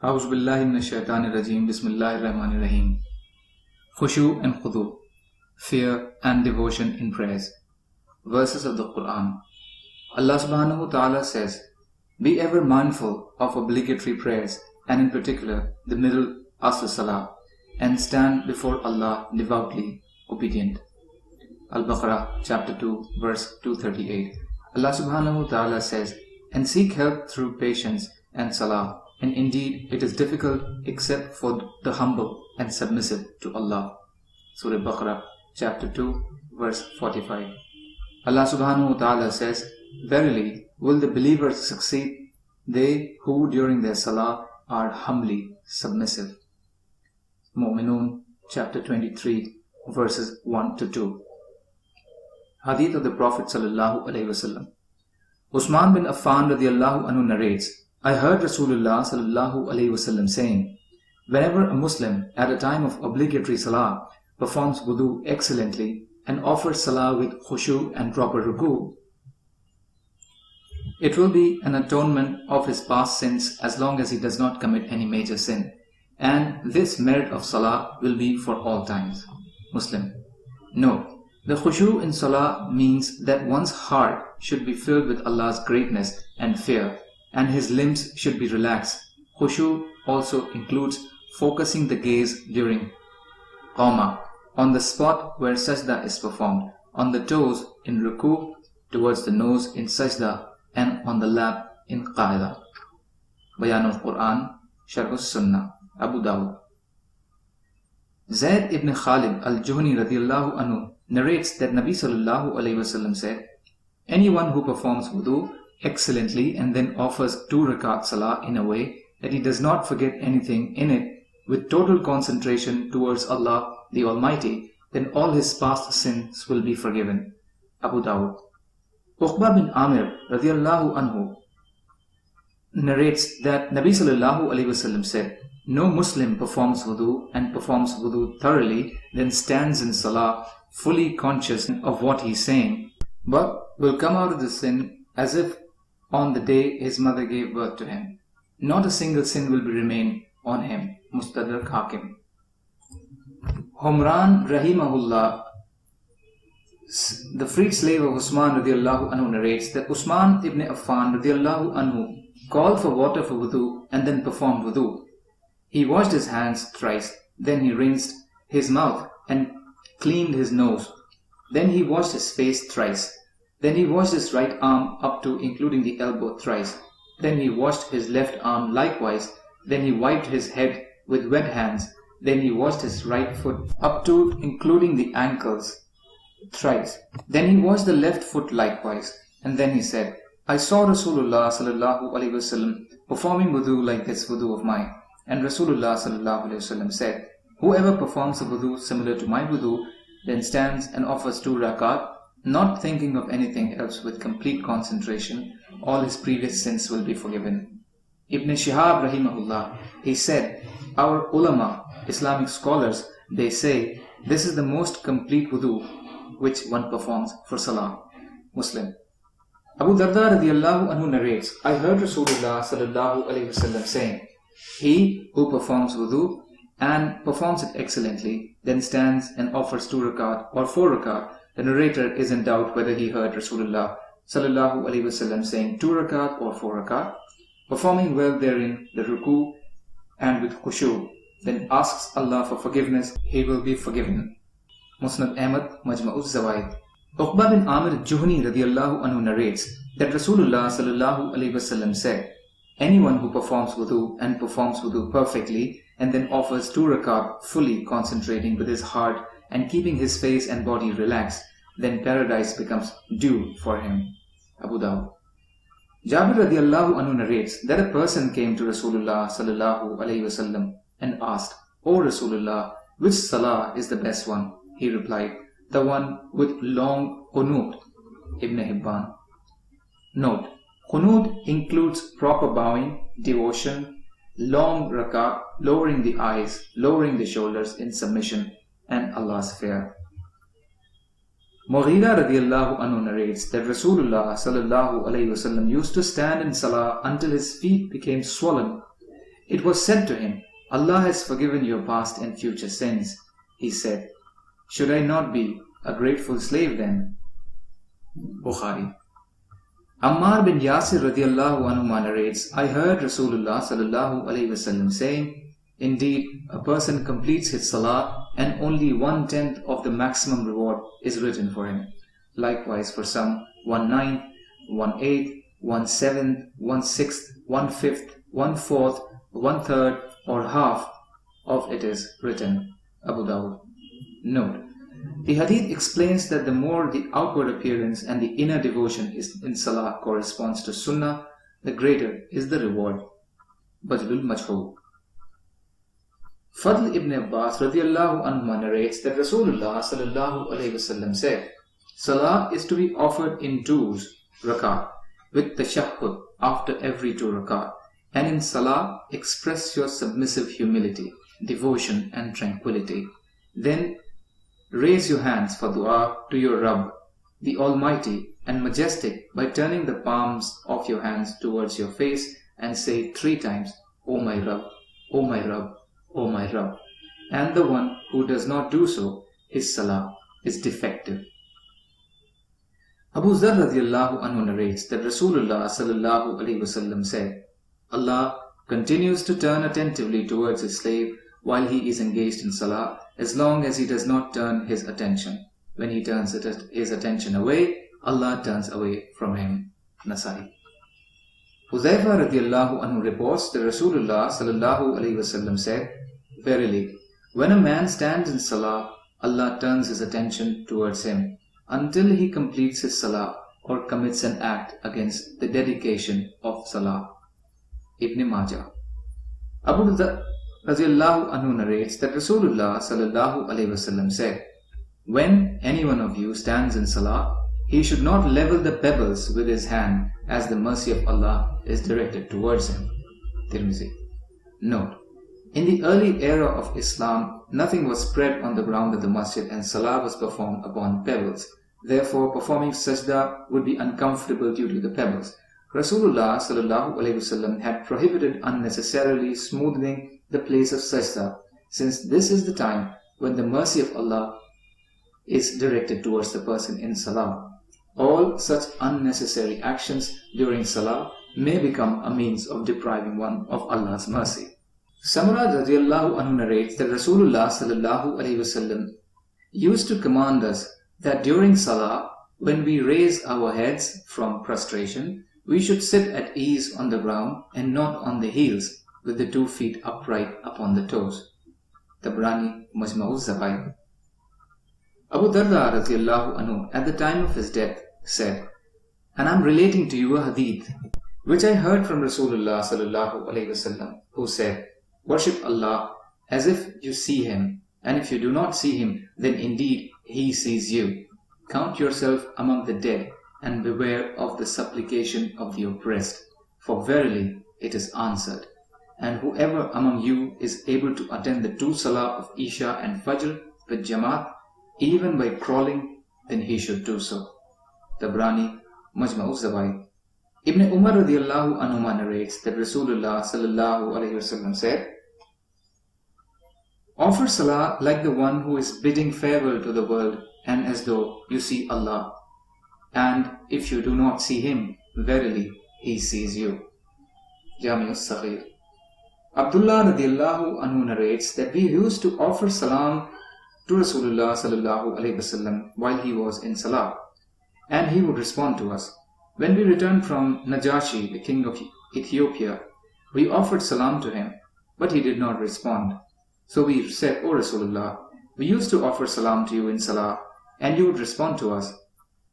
A'udhu billahi minash shaitanir rajim. Bismillahir rahmanir rahim. Khushu and Khudu, fear and devotion in prayers. Verses of the Quran. Allah subhanahu wa ta'ala says, "Be ever mindful of obligatory prayers, and in particular the middle Asr Salah, and stand before Allah devoutly obedient." Al-Baqarah chapter 2 verse 238. Allah subhanahu wa ta'ala says, "And seek help through patience and salah, and indeed it is difficult except for the humble and submissive to Allah." Surah Baqarah chapter 2 verse 45. Allah subhanahu wa ta'ala says, "Verily will the believers succeed, they who during their salah are humbly submissive." Mu'minun chapter 23 verses 1 to 2. Hadith of the Prophet sallallahu alaihi wasallam. Usman bin Affan radiyallahu anhu narrates, "I heard Rasulullah sallallahu alaihi wasallam saying, whenever a Muslim at a time of obligatory salah performs wudu excellently and offers salah with khushu and proper ruku, it will be an atonement of his past sins as long as he does not commit any major sin, and this merit of salah will be for all times." Muslim. Note, the khushu in salah means that one's heart should be filled with Allah's greatness and fear, and his limbs should be relaxed. Khushu also includes focusing the gaze during qama, on the spot where sajda is performed, on the toes in ruku, towards the nose in sajda, and on the lap in qaida. Bayan al-Quran, Sharh al-Sunnah, Abu Dawud. Zayd ibn Khalid al-Juhani radiyallahu anhu narrates that Nabi sallallahu alayhi wasallam said, "Anyone who performs wudu excellently and then offers 2 rakat salah in a way that he does not forget anything in it, with total concentration towards Allah the Almighty, then all his past sins will be forgiven." Abu Dawud. Uqba bin Amir radiyallahu anhu narrates that Nabi sallallahu alayhi wasallam said, "No Muslim performs wudu and performs wudu thoroughly, then stands in salah fully conscious of what he is saying, but will come out of the sin as if on the day his mother gave birth to him. Not a single sin will remain on him." Mustadrak Hakim. Humran rahimahullah, the freed slave of Usman radiallahu anhu, narrates that Usman ibn Affan radiallahu anhu called for water for wudu and then performed wudu. He washed his hands thrice, then he rinsed his mouth and cleaned his nose. Then he washed his face thrice. Then he washed his right arm up to including the elbow thrice. Then he washed his left arm likewise. Then he wiped his head with wet hands. Then he washed his right foot up to including the ankles thrice. Then he washed the left foot likewise. And then he said, "I saw Rasulullah sallallahu alaihi wasallam performing wudu like this wudu of mine." And Rasulullah sallallahu alaihi wasallam said, "Whoever performs a wudu similar to my wudu, then stands and offers 2 rakat, not thinking of anything else with complete concentration, all his previous sins will be forgiven." Ibn Shihab rahimahullah, he said, "Our ulama, Islamic scholars, they say this is the most complete wudu which one performs for salah." Muslim. Abu Darda radiyallahu anhu narrates, "I heard Rasulullah sallallahu alaihi wasallam saying, he who performs wudu and performs it excellently, then stands and offers 2 rakat or 4 rakat. The narrator is in doubt whether he heard Rasulullah sallallahu alaihi wasallam saying 2 rakat or 4 rakat, performing well therein the ruku and with khushu, then asks Allah for forgiveness, he will be forgiven." Musnad Ahmad, Majma'uz Zawaid. Uqba bin Amir al-Juhani radiyallahu anhu narrates that Rasulullah sallallahu alaihi wasallam said, "Anyone who performs wudu and performs wudu perfectly and then offers 2 rakat fully concentrating with his heart and keeping his face and body relaxed, then paradise becomes due for him." Abu Dawud. Jabir radiyallahu anhu narrates that a person came to Rasulullah sallallahu alaihi wasallam and asked, "O Rasulullah, which salah is the best one?" He replied, "The one with long qunut." Ibn Hibban. Note, qunut includes proper bowing, devotion, long rakat, lowering the eyes, lowering the shoulders in submission, and Allah's fear. Mughira radiyallahu anhu narrates that Rasulullah sallallahu alayhi wasallam used to stand in salah until his feet became swollen. It was said to him, Allah has forgiven your past and future sins. He said, should I not be a grateful slave then? Bukhari. Ammar bin Yasir radiallahu anhu narrates, I heard Rasulullah sallallahu alayhi wasallam saying, indeed, a person completes his salah and only 1/10 of the maximum reward is written for him. Likewise for some, 1/9, 1/8, 1/7, 1/6, 1/5, 1/4, 1/3 or half of it is written. Abu Dawud. Note: the hadith explains that the more the outward appearance and the inner devotion is in salah corresponds to sunnah, the greater is the reward. Badlul Majhul. Fadl ibn Abbas radiallahu anhu narrates that Rasulullah sallallahu alayhi wasallam said, salah is to be offered in 2 rakat with tashahhud after every 2 rakat, and in salah express your submissive humility, devotion and tranquility. Then raise your hands for dua to your Rabb, the Almighty and Majestic, by turning the palms of your hands towards your face and say 3 times, O my Rabb, O my Rabb, O my Rabb. And the one who does not do so, his salah is defective. Abu Dharr radiallahu anhu narrates that Rasulullah sallallahu alayhi wasallam said, Allah continues to turn attentively towards his slave while he is engaged in salah, as long as he does not turn his attention. When he turns his attention away, Allah turns away from him. Nasai. Huzaifa radiallahu anhu reports that Rasulullah sallallahu alayhi wasallam said, verily, when a man stands in salah, Allah turns his attention towards him until he completes his salah or commits an act against the dedication of salah. Ibn Majah. Abu Dharr radiallahu anhu narrates that Rasulullah sallallahu alayhi wasallam said, when any one of you stands in salah, he should not level the pebbles with his hand, as the mercy of Allah is directed towards him. Tirmizi. Note: in the early era of Islam, nothing was spread on the ground of the masjid and salah was performed upon pebbles. Therefore, performing sajda would be uncomfortable due to the pebbles. Rasulullah sallallahu alayhi wasallam had prohibited unnecessarily smoothing the place of sajda, since this is the time when the mercy of Allah is directed towards the person in salah. All such unnecessary actions during salah may become a means of depriving one of Allah's mercy. Samura radiallahu anhu narrates that Rasulullah sallallahu alayhi wasallam used to command us that during salah, when we raise our heads from prostration, we should sit at ease on the ground and not on the heels, with the 2 feet upright upon the toes. Tabrani Majma'uz Zawaid. Abu Darda radiallahu anhu at the time of his death said, and I am relating to you a hadith which I heard from Rasulullah sallallahu alayhi wasallam, who said, worship Allah as if you see him, and if you do not see him, then indeed he sees you. Count yourself among the dead and beware of the supplication of the oppressed, for verily it is answered. And whoever among you is able to attend the 2 salah of Isha and Fajr with Jamaat, even by crawling, then he should do so. Tabrani Majma'uz Zawaid. Ibn Umar radiallahu anhu narrates that Rasulullah sallallahu alayhi wasallam said, offer salah like the one who is bidding farewell to the world and as though you see Allah. And if you do not see him, verily he sees you. Jami'us Saghir. Abdullah radiallahu anhu narrates that we used to offer salam to Rasulullah sallallahu alayhi wasallam while he was in salah, and he would respond to us. When we returned from Najashi, the king of Ethiopia, we offered salam to him, but he did not respond. So we said, O Rasulullah, we used to offer salam to you in salah, and you would respond to us.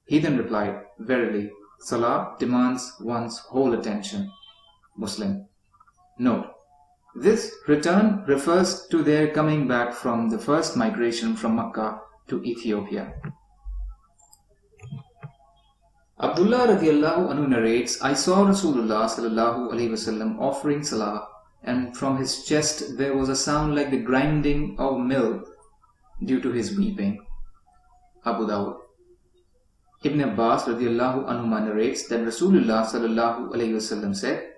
He then replied, verily, salah demands one's whole attention. Muslim. Note: this return refers to their coming back from the first migration from Makkah to Ethiopia. Abdullah radiallahu anhu narrates, I saw Rasulullah sallallahu alayhi wasallam offering salah, and from his chest there was a sound like the grinding of mill due to his weeping. Abu Dawud. Ibn Abbas radiallahu anhu narrates that Rasulullah sallallahu alayhi wasallam said,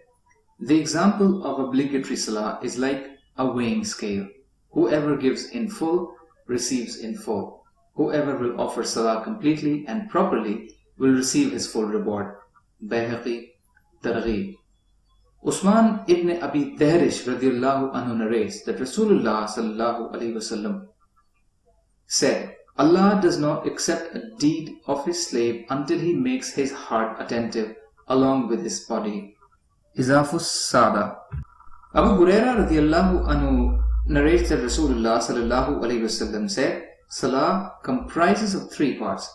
The example of obligatory salah is like a weighing scale. Whoever gives in full receives in full. Whoever will offer salah completely and properly will receive his full reward. Bayhaqi, Targhib. Usman ibn Abi Tahrish radiallahu anhu narrates that Rasulullah sallallahu alaihi wasallam said, Allah does not accept a deed of his slave until he makes his heart attentive along with his body. Izafus Sada. Abu Huraira radiallahu anhu narrates that Rasulullah sallallahu alaihi wasallam said, Salah comprises of three parts.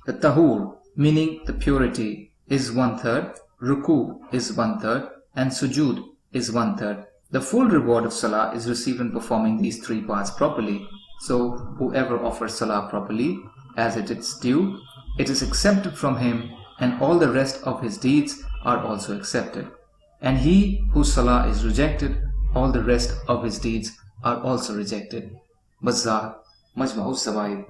The tahur, meaning the purity, is 1/3, ruku is 1/3, and sujud is 1/3. The full reward of salah is received in performing these three parts properly. So whoever offers salah properly, as it is due, it is accepted from him, and all the rest of his deeds are also accepted. And he whose salah is rejected, all the rest of his deeds are also rejected. Bazzar, Majma'u Sawaib.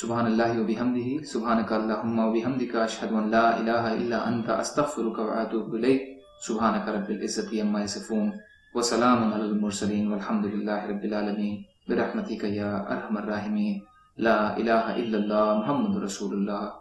Subhanallahi wa bihamdihi, subhanaka Allahumma wa bihamdika, ashhadu an la ilaha illa anta, astaghfiruka wa atubu ilayk. Subhanaka rabbil izzati amma yasifun, wa salamun alal mursaleen, walhamdulillahi rabbil alameen. Birahmatika ya arhamar rahimin. La ilaha illallah Muhammadur Rasulullah.